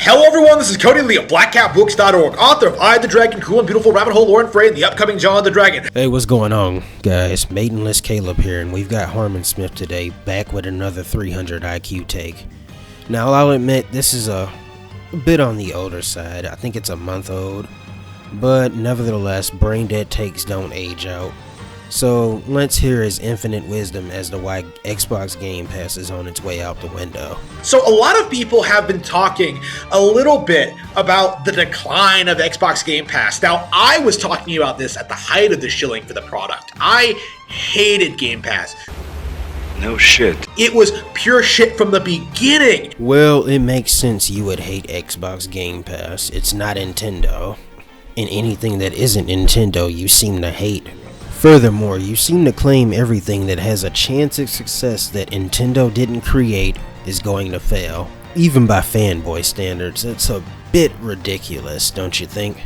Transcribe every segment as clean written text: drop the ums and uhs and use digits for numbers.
Hello everyone, this is Cody Lee of BlackCatBooks.org, author of I, the Dragon, Cool and Beautiful Rabbit Hole Lore and Fray, and the upcoming John the Dragon. Hey, what's going on, guys? Maidenless Caleb here, and we've got Harmon Smith today, back with another 300 IQ take. Now, I'll admit, this is a bit on the older side. I think it's a month old, but nevertheless, brain dead takes don't age out. So, let's hear his infinite wisdom as to why Xbox Game Pass is on its way out the window. So a lot of people have been talking a little bit about the decline of Xbox Game Pass. Now, I was talking about this at the height of the shilling for the product. I hated Game Pass. No shit. It was pure shit from the beginning. Well, it makes sense you would hate Xbox Game Pass. It's not Nintendo. And anything that isn't Nintendo you seem to hate. Furthermore, you seem to claim everything that has a chance of success that Nintendo didn't create is going to fail. Even by fanboy standards, it's a bit ridiculous, don't you think?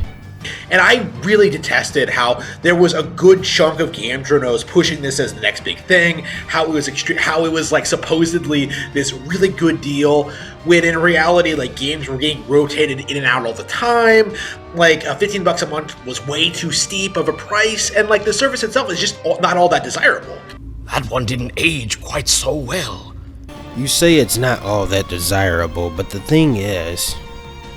And I really detested how there was a good chunk of game journos pushing this as the next big thing, how it was like supposedly this really good deal, when in reality, like, games were getting rotated in and out all the time. Like, $15 a month was way too steep of a price, and like the service itself is just not all that desirable. That one didn't age quite so well. You say it's not all that desirable, but the thing is,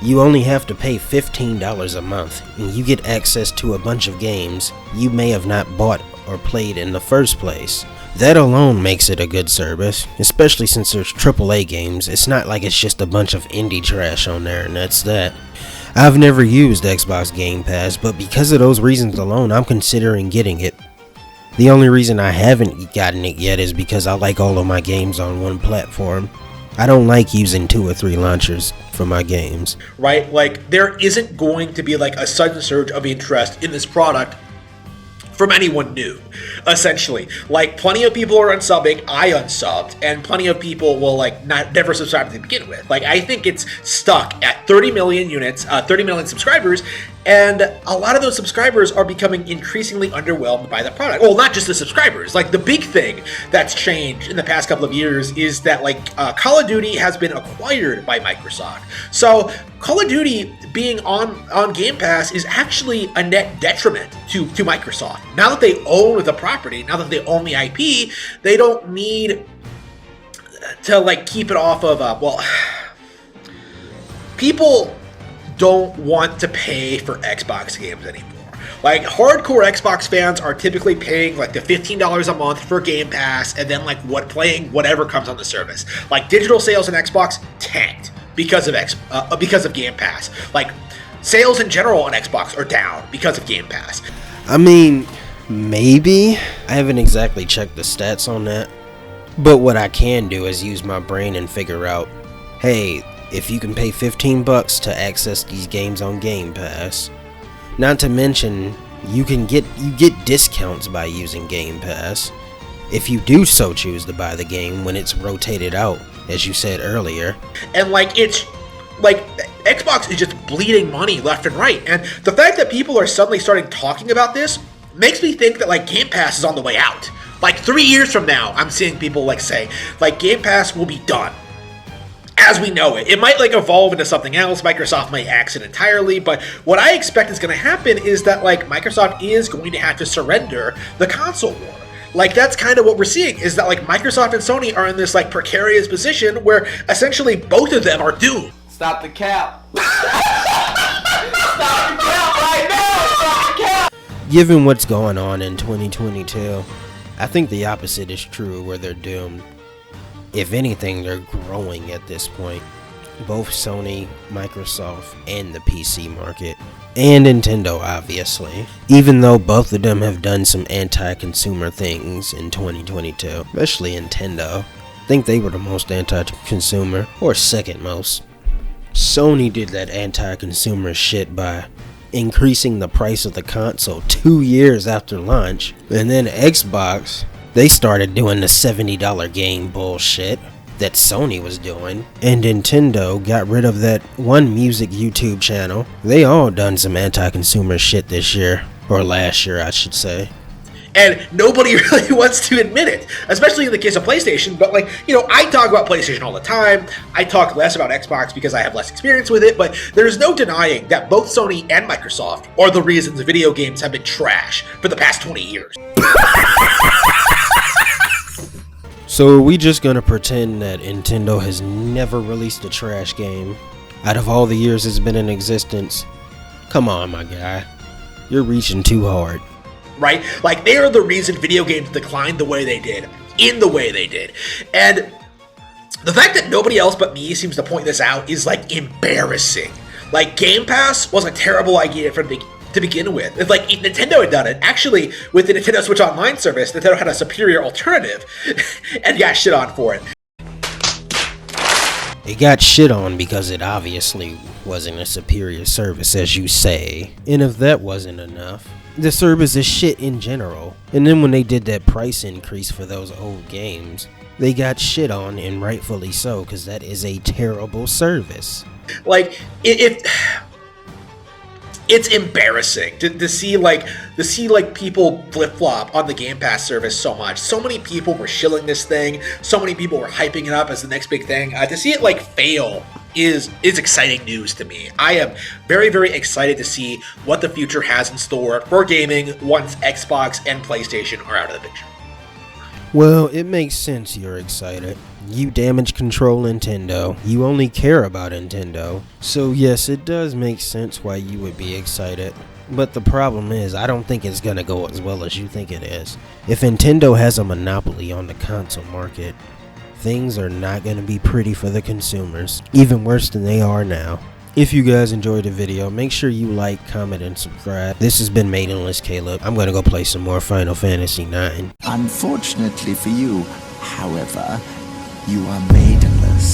you only have to pay $15 a month, and you get access to a bunch of games you may have not bought or played in the first place. That alone makes it a good service, especially since there's AAA games. It's not like it's just a bunch of indie trash on there and that's that. I've never used Xbox Game Pass, but because of those reasons alone, I'm considering getting it. The only reason I haven't gotten it yet is because I like all of my games on one platform. I don't like using 2 or 3 launchers for my games. Right? Like, there isn't going to be like a sudden surge of interest in this product from anyone new, essentially. Like, plenty of people are unsubbing, I unsubbed, and plenty of people will like never subscribe to begin with. Like, I think it's stuck at 30 million units, 30 million subscribers, and a lot of those subscribers are becoming increasingly underwhelmed by the product. Well, not just the subscribers. Like, the big thing that's changed in the past couple of years is that like Call of Duty has been acquired by Microsoft. So Call of Duty being on Game Pass is actually a net detriment to Microsoft. Now that they own the property, now that they own the IP, they don't need to like keep it off of people don't want to pay for Xbox games anymore. Like, hardcore Xbox fans are typically paying like the $15 a month for Game Pass, and then like playing whatever comes on the service. Like, digital sales in Xbox tanked because of Game Pass. Like, sales in general on Xbox are down because of Game Pass. I mean, maybe. I haven't exactly checked the stats on that. But what I can do is use my brain and figure out, hey, if you can pay $15 to access these games on Game Pass, not to mention you get discounts by using Game Pass if you do so choose to buy the game when it's rotated out, as you said earlier. And like, it's like Xbox is just bleeding money left and right, and the fact that people are suddenly starting talking about this makes me think that like Game Pass is on the way out. Like, 3 years from now, I'm seeing people like say like Game Pass will be done as we know it. It might like evolve into something else. Microsoft might axe it entirely, but what I expect is going to happen is that like Microsoft is going to have to surrender the console war. Like, that's kind of what we're seeing, is that like Microsoft and Sony are in this like precarious position where essentially both of them are doomed. Stop the cap. Stop the cap right now. Stop the cap. Given what's going on in 2022, I think the opposite is true, where they're doomed. If anything, they're growing at this point. Both Sony, Microsoft, and the PC market. And Nintendo, obviously. Even though both of them have done some anti-consumer things in 2022. Especially Nintendo. I think they were the most anti-consumer, or second most. Sony did that anti-consumer shit by increasing the price of the console 2 years after launch. And then Xbox, they started doing the $70 game bullshit that Sony was doing, and Nintendo got rid of that one music YouTube channel. They all done some anti-consumer shit this year, or last year I should say. And nobody really wants to admit it, especially in the case of PlayStation. But, like, you know, I talk about PlayStation all the time. I talk less about Xbox because I have less experience with it. But there's no denying that both Sony and Microsoft are the reasons video games have been trash for the past 20 years. So are we just gonna pretend that Nintendo has never released a trash game out of all the years it's been in existence? Come on, my guy. You're reaching too hard. Right? Like, they are the reason video games declined the way they did, in the way they did. And the fact that nobody else but me seems to point this out is, like, embarrassing. Like, Game Pass was a terrible idea to begin with. If, like, if Nintendo had done it, actually, with the Nintendo Switch Online service, Nintendo had a superior alternative and got shit on for it. It got shit on because it obviously wasn't a superior service, as you say. And if that wasn't enough, the service is shit in general. And then when they did that price increase for those old games, they got shit on, and rightfully so, because that is a terrible service. Like, it's embarrassing to see people flip-flop on the Game Pass service so much. So many people were shilling this thing. So many people were hyping it up as the next big thing. To see it, like, fail is exciting news to me. I am very, very excited to see what the future has in store for gaming once Xbox and PlayStation are out of the picture. Well, it makes sense you're excited. You damage control Nintendo. You only care about Nintendo. So yes, it does make sense why you would be excited. But the problem is, I don't think it's gonna go as well as you think it is. If Nintendo has a monopoly on the console market, things are not gonna be pretty for the consumers. Even worse than they are now. If you guys enjoyed the video, make sure you like, comment, and subscribe. This has been Maidenless Caleb. I'm gonna go play some more Final Fantasy IX. Unfortunately for you, however, you are made